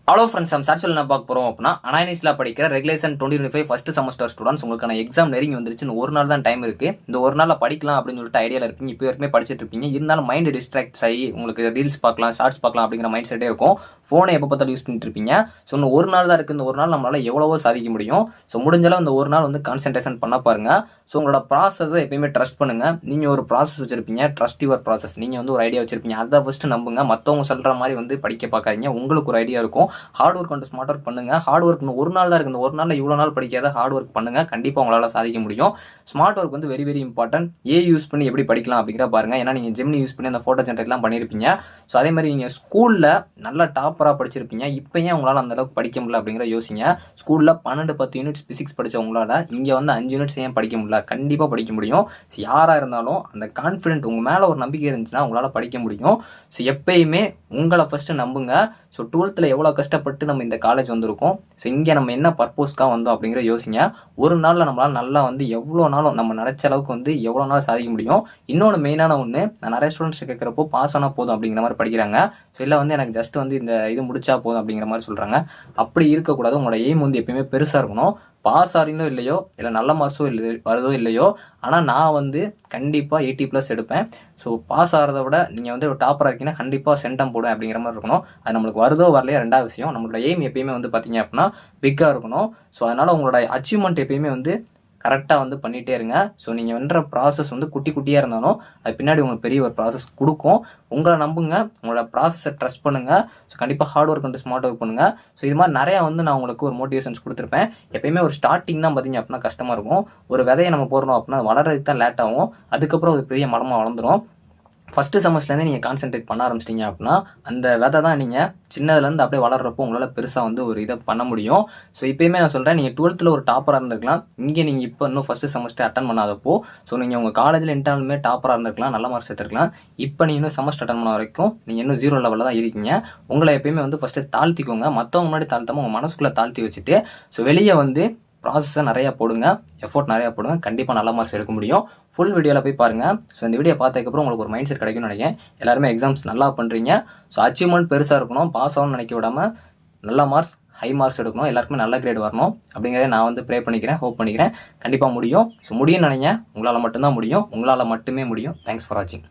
Hello friends, நம்ம சார்ஜில் என்ன பார்க்க போகிறோம் அப்படின்னா, அனானிஸ்ல படிக்கிற ரெகுலேஷன் 2025 ஃபர்ஸ்ட் செமஸ்டர் ஸ்டூடெண்ட்ஸ் உங்களுக்கான எக்ஸாம் நெருங்கி வந்துருச்சு. ஒரு நாள் தான் டைம் இருக்குது. இந்த ஒரு நாளில் படிக்கலாம் அப்படின்னு சொல்லிட்டு ஐடியாவில் இருப்பீங்க. இப்போ வரைக்குமே படிச்சுட்டு இருப்பீங்க. இருந்தாலும் மைண்ட் டிஸ்ட்ராக்ட்ஸ் ஆகி உங்களுக்கு ரீல்ஸ் பார்க்கலாம், ஷார்ட்ஸ் பார்க்கலாம் அப்படிங்கிற மைண்ட் செட்டே இருக்கும். ஃபோனை எப்போ பார்த்தாலும் யூஸ் பண்ணிட்டு இருப்பீங்க. ஸோ இன்னும் ஒரு நாள் தான் இருக்குது. இந்த ஒரு நாள் நம்மளால் எவ்வளவோ சாதிக்க முடியும். ஸோ முடிஞ்சாலும் இந்த ஒரு நாள் வந்து கான்சன்ட்ரேஷன் பண்ண பாருங்கள். ஸோ உங்களோட ப்ராசஸை எப்பயுமே ட்ரஸ்ட் பண்ணுங்கள். நீங்கள் ஒரு ப்ராசஸ் வச்சுருப்பீங்க, ட்ரஸ்ட் யுவர் ப்ராசஸ். நீங்கள் வந்து ஒரு ஐடியா வச்சுருப்பீங்க, அதை ஃபஸ்ட்டு நம்புங்க. மற்றவங்க சொல்கிற மாதிரி வந்து படிக்க பார்க்காதீங்க. உங்களுக்கு ஒரு ஐடியா இருக்கும். ஹார்ட் ஒர்க் வந்து ஸ்மார்ட் ஒர்க் பண்ணுங்க. ஹார்ட் ஒர்க் ஒரு நாள் தான் இருக்குது. ஒரு நாளில் இவ்வளோ நாள் படிக்காத ஹார்ட் ஒர்க் பண்ணுங்க. கண்டிப்பாக உங்களால் சாதிக்க முடியும். ஸ்மார்ட் ஒர்க் வந்து வெரி வெரி இம்பார்ட்டன்ட். யூஸ் பண்ணி எப்படி படிக்கலாம் அப்படிங்கிற பாருங்க. ஏன்னா நீங்கள் ஜெமினி யூஸ் பண்ணி அந்த ஃபோட்டோ ஜென்ரேட்லாம் பண்ணியிருப்பீங்க. ஸோ அதே மாதிரி நீங்கள் ஸ்கூலில் நல்லா டாப்பராக படிச்சிருப்பீங்க. இப்போ ஏன் உங்களால் அந்த அளவுக்கு படிக்க முடியல அப்படிங்கிற யோசிங்க. ஸ்கூலில் 12-10 யூனிட்ஸ் பிசிக்ஸ் படித்த உங்களால் இங்கே வந்து 5 யூனிட்ஸ் ஏன் படிக்க முடியல? கண்டிப்பாக படிக்க முடியும். ஸோ யாராக இருந்தாலும் அந்த கான்ஃபிடென்ட் உங்கள் மேலே ஒரு நம்பிக்கை இருந்துச்சுன்னா உங்களால் படிக்க முடியும். ஸோ எப்பயுமே உங்களை ஃபஸ்ட்டு நம்புங்க. ஸோ 12th எவ்வளோ கஷ்டப்பட்டு நம்ம இந்த காலேஜ் வந்திருக்கோம். ஸோ இங்கே நம்ம என்ன பர்பஸ்க்காக வந்தோம் அப்படிங்கிற யோசிங்க. ஒரு நாளில் நம்மளால் நல்லா வந்து எவ்வளோ நாளும் நம்ம நினச்ச அளவுக்கு வந்து எவ்வளோ நாள் சாதிக்க முடியும். இன்னொன்று மெயினான ஒன்று, நான் நிறைய ஸ்டூடெண்ட்ஸ் கேட்குறப்போ பாஸ் ஆனால் போதும் அப்படிங்கிற மாதிரி படிக்கிறாங்க. ஸோ இல்லை வந்து எனக்கு ஜஸ்ட் வந்து இந்த இது முடிச்சா போதும் அப்படிங்கிற மாதிரி சொல்கிறாங்க. அப்படி இருக்கக்கூடாது. உங்களோட எய்ம் வந்து எப்பயுமே பெருசாக இருக்கணும். பாஸ் ஆகிறீங்களோ இல்லையோ, இல்லை நல்ல மார்க்ஸோ இல்லை வருதோ இல்லையோ, ஆனால் நான் வந்து கண்டிப்பாக 80+ எடுப்பேன். ஸோ பாஸ் ஆகிறத விட நீங்கள் வந்து ஒரு டாப்பராக இருக்கீங்கன்னா கண்டிப்பாக சென்டம் போடுவேன் அப்படிங்கிற மாதிரி இருக்கணும். அது நம்மளுக்கு வருதோ வரலையோ ரெண்டாவது விஷயம். நம்மளோட எய்ம் எப்பயுமே வந்து பார்த்தீங்க அப்படின்னா பிக்காக இருக்கணும். ஸோ அதனால் உங்களோட அச்சீவ்மெண்ட் எப்பயுமே வந்து கரெக்டாக வந்து பண்ணிகிட்டே இருங்க. ஸோ நீங்கள் பண்ணுற ப்ராசஸ் வந்து குட்டி குட்டியாக இருந்தாலும் அது பின்னாடி உங்களுக்கு பெரிய ஒரு ப்ராசஸ் கொடுக்கும். உங்களை நம்புங்க, உங்களோட ப்ராசஸை ட்ரஸ்ட் பண்ணுங்கள். ஸோ கண்டிப்பாக hard work and smart work பண்ணுங்கள். ஸோ இது மாதிரி நிறையா வந்து நான் உங்களுக்கு ஒரு மோட்டிவேஷன்ஸ் கொடுத்துருப்பேன். எப்பயுமே ஒரு ஸ்டார்டிங் தான் பார்த்தீங்க அப்படின்னா கஷ்டமாக இருக்கும். ஒரு விதையை நம்ம போடுறோம் அப்படின்னா அது வளர்றதுக்கு தான் லேட் ஆகும். அதுக்கப்புறம் அது பெரிய மரமாக வளர்ந்துடும். ஃபஸ்ட்டு செமஸ்டர்லேருந்து நீங்கள் கான்சென்ட்ரேட் பண்ண ஆரம்பிச்சிட்டிங்க அப்படின்னா அந்த விதை தான் நீங்கள் சின்னதுலேருந்து அப்படியே வளர்றப்போ உங்களால் பெருசாக வந்து ஒரு இதை பண்ண முடியும். ஸோ இப்போயுமே நான் சொல்கிறேன், நீங்கள் 12th ஒரு டாப்பராக இருந்திருக்கலாம். இங்கே நீங்கள் இப்போ இன்னும் ஃபஸ்ட்டு செமஸ்டர் அட்டன் பண்ணாதப்போ ஸோ நீங்கள் உங்கள் காலேஜில் இன்டர்னலுமே டாப்பராக இருந்திருக்கலாம், நல்ல மார்க்ஸ் எடுத்துருக்கலாம். இப்போ நீங்கள் இன்னும் செமஸ்டர் அட்டன் பண்ண வரைக்கும் நீங்கள் இன்னும் 0 லெவலில் தான் இருக்கீங்க. உங்களை எப்பயுமே வந்து ஃபஸ்ட்டு தாழ்த்திக்கோங்க. மற்றவங்க முன்னாடி தாழ்த்தாமல் உங்கள் மனசுக்குள்ளே தாழ்த்தி வச்சுட்டு ஸோ வெளியே வந்து ப்ராசஸை நிறையா போடுங்க, எஃபோர்ட் நிறையா போடுங்க. கண்டிப்பாக நல்ல மார்க்ஸ் எடுக்க முடியும். ஃபுல் வீடியோவில் போய் பாருங்கள். ஸோ இந்த வீடியோ பார்த்ததுக்கப்புறம் உங்களுக்கு ஒரு மைண்ட் செட் கிடைக்கும்னு நினைக்கிறேன். எல்லாருமே எக்ஸாம்ஸ் நல்லா பண்ணுறீங்க. ஸோ அச்சீவ்மெண்ட் பெருசாக இருக்கணும். பாஸ் ஆகணும்னு நினைக்க விடாமல் நல்ல மார்க்ஸ், ஹை மார்க்ஸ் எடுக்கணும். எல்லாருக்குமே நல்ல கிரேட் வரணும் அப்படிங்கிறத நான் வந்து ப்ரே பண்ணிக்கிறேன், ஹோப் பண்ணிக்கிறேன். கண்டிப்பாக முடியும். ஸோ முடியும்னு நினைங்க. உங்களால் மட்டும்தான் முடியும். உங்களால் மட்டுமே முடியும். தேங்க்ஸ் ஃபார் வாட்சிங்.